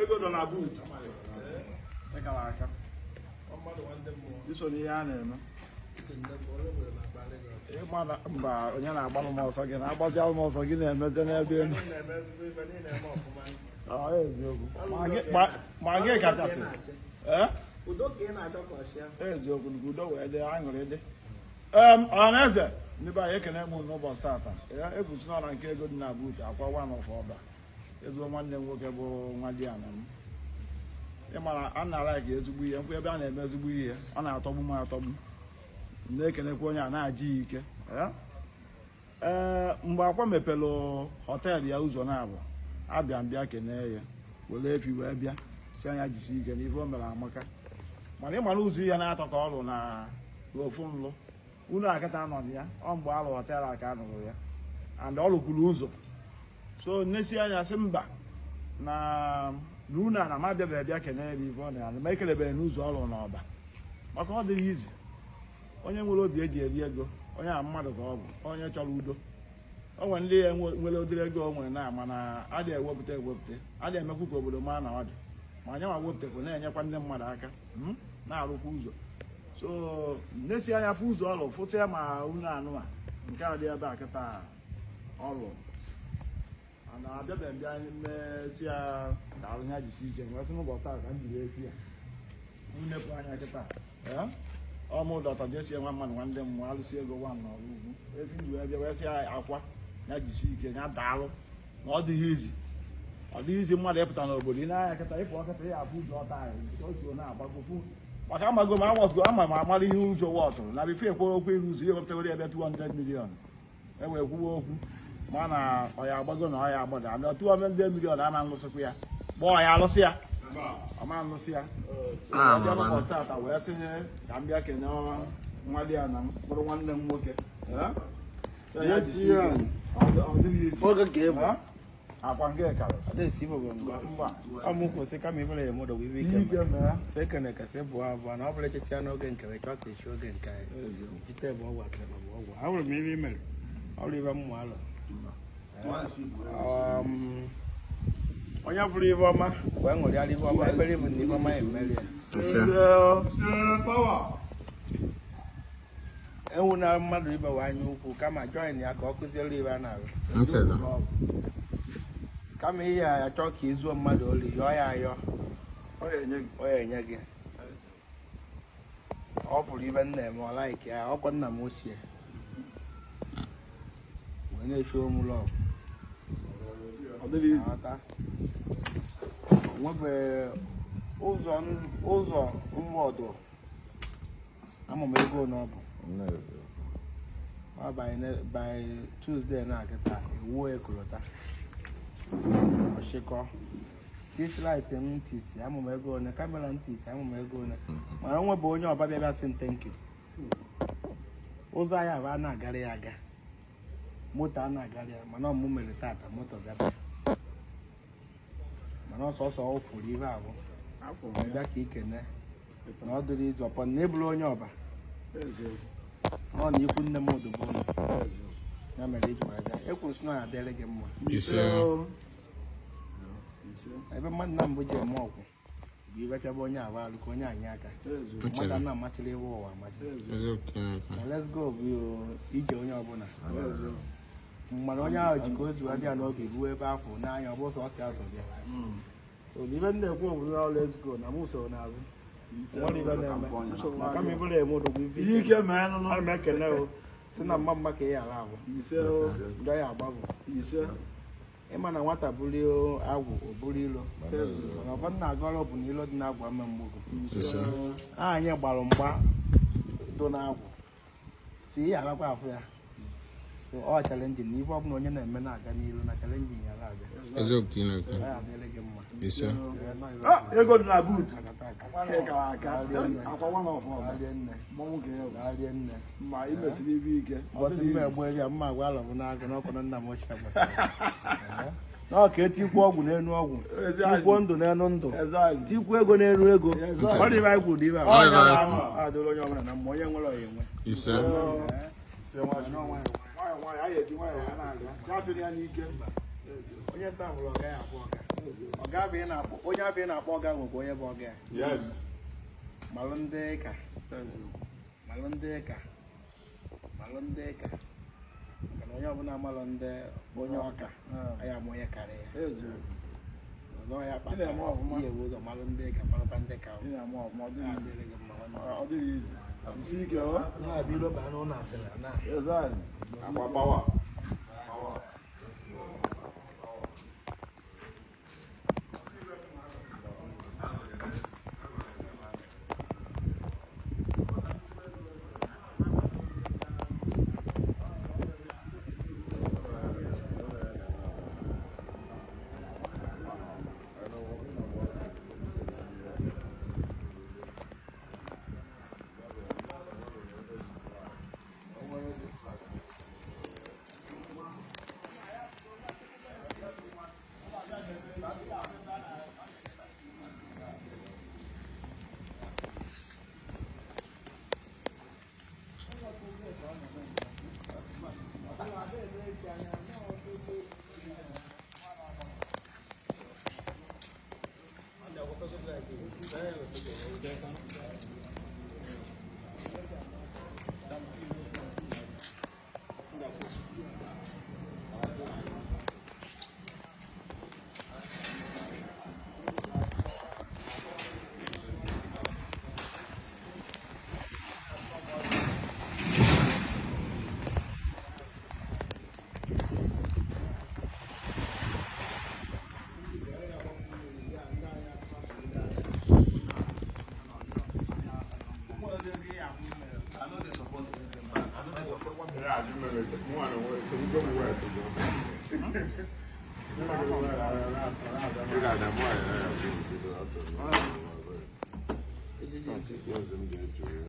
ego nọ na boot ịkara aka iso n'ihe a na-eme mba onye na-agbalụ m ọsọ gị na-agbazi alụ m ọsọ gị na-emete n'ebe elu eziokwu ma gị kachasị eziokwu nke udo wee dị aṅụrị dị ọhaneze ndị be anyị ekene m n'ụbọchị tata ekwuchina ọra nke ego dị na buut akwa nwa n'ọfọ ọba ezigbo nwanne m nwoke bụ nwa di ya na m ịmara a na-ara ka ezigbo ihe mkpụ ebe a na-eme ezigbo ihe ọ na-atọgbu m atọgbu na-ekenekwa onye a na-ajị ya ike mgbe Akwa mepere họteelụ ya ụzọ na-abụ abịa mbịa kenee ya were efi wee bịa si anya jisi ike n'ife o mere amaka mana ịmara ụzọ ihe na-atọ ka ọ lụ na ofu nlụ unu akịta nọ ya ọ mgbe alụ họteelụ aka a nụrụ ya and ọ lụkwuru ụzọ so nnesi anya sị mba na unu a na m abịabeghị bịa kenee ya ife ọ na-alụ ma ekelebeghị n'ụzọ ọrụ n'ọba maka ọ dịghị izi onye nwere obi eji eri ego onye a mmadụ ka ọ bụ onye chọrọ udo o nwere ndị nwere ụdịrị ego o nwere na mana a na-ewepụta a na-emekwu ka obodo maa na ọ dị ma anya ma wepụtakwa na-enyekwa ndị mmadụ aka na-arụkwa ụzọ so nnesi anya fụ ụzọ ọrụ fụta ya ma unu anụ a nke a dị ebe a kịta ọrụ na abịabeghị bịa mmesi ya ka arụ ya jisi ike nwee sị n'ụbọchị taa ka m jiri efi ya nnepụ anya kịta ọmụ dọta JCN nwa mmadụ nwanne m nwa alụsị ego nwa n'ọrụ ugwu efi ji wee bịa wee sị Akwa ya jisi ike ya daalụ na ọ dịghị izi mmadụ ịpụta n'obodo ị na-anya kịta ịpụ ọkịta ya abụ ụzọ ọta anyị otu na-agbagokwu maka amago m awọtụgo ama m amara ihe ụzọ wọtụrụ na bife ekwere okwu iru ụzọ ihe wepụtawere ebe 200 million ewee kwuwe okwu ma na ọya agbago na ọya agbada and 200 million a na-alụsịkwa ya gba ọya alụsị ya ọma alụsị ya ọbịa n'ụbọchị tata wee sịnye ka m bịa kene nwa di ya na m bụrụ nwanne m nwoke Akwa nke kara adesi bo ngwa amuko se kama ibole modo wiki se kana ka se bo aba na obele chesi anoge nke we chwa ke shoge nke jite bo wa ke bo wa awre mi mi mel awre ba mu ala onya buru ivo ma we ngori ali ivo ma ebere mu ni ivo ma emeli power ewu na Mmadu ibe wa anya ukwu kama join ya ka okuziele ibe na arụ kama ihe a achọ ka izuo mmadụ oli yọọ ya ayọ ọ ya enye gị ọ bụrụ ibe nna eme ọ laiki ya ọkwa nna m ochie wee na-eshi omu lọv nwebe ụzọ mwọdụ ama m ego na ọ bụ by Tuesday na akịta ewuo ekolota ọchịkọ street light m ntisi amụm ego one kamera ntisi amụm ego one mana nwe bụ onye ọba bịa sị ntenki ụzọ anyị a na-agara ya aga moto a na-agara ya mana ọmụ mere tata moto zaba mana ọsọsọ ọ furu ihe abụ bịa ka ikene na ọ dịrị izu ọpọ na ebulu onye ọba ọ na ikwu nne m odogbo ya mere iji aga ekwuru sị na ya adịrị gị mma ebe mmadụ na mbụ ji eme ọgwụ bụ ibechaba onye ahụ alụ ka onye anyị aka mmadụ na amachiri iwe ụwa amachi na let's go bụ ije onye ọbụla mmadụ onye ahụ ji ka o zuwa dị ya n'oge ruo ebe afọ n'anya ọ bụ sọ ọsị asọzi ya ibe ndị ekwu obodo ọrụ let's go na m usoro n'azụ kama ibụrụ eme odogwu ihe ike mee nụnụ ana m ekene o si na mma ka ị ghara ahụ gaghị agbabụ ịma na nwata buru agwụ o buru ilo mana ọkwa nna agọrọ bụ na ilo dị na-agwa mma mgbogo anyị gbara mgba do na-agwụ si ị gharakwa afụ ya ọ chalenjin na ife ọbụla onye na-eme na-aga n'ilu na chalenjin ya na-aga adịrị gị mma ego dị na buut Akwa nwa n'ọfọ arie nne ma imesiri ibe ike bọsị mma egbu eri mma agwa alọ bụ n'agụ n'ọkụ na nna m ochie agbatara n'ọka etikwu ọgwụ n'enu ọgwụ tikwuo ndụ n'enu ndụ tikwuo ego n'enu ego ọ dị ibe anyị kwuru dị ibe adịrị onye ọbụla na mma onye nwere ọya enwe onye sa hụrụ ọ gaghị afụ ọga Ọga bụ ị na-akpọ onye abụ ị na-akpọ ọga nwekwa onye bụ ọga. Yes. Malụ ndị ka. Malụ ndị ka. Malụ ndị ka. Maka na onye ọbụla malụ ndị onye ọka anyị ama onye karịa ya. Ọzọ ya kpatara ihe ewu ụzọ malụ ndị ka malụkwa ndị ka adịrị gị mma. Ọ dịghị izu. Isi ike ọ? Na-abịa ilo baa n'ụlọ asịrị na. Akwa power.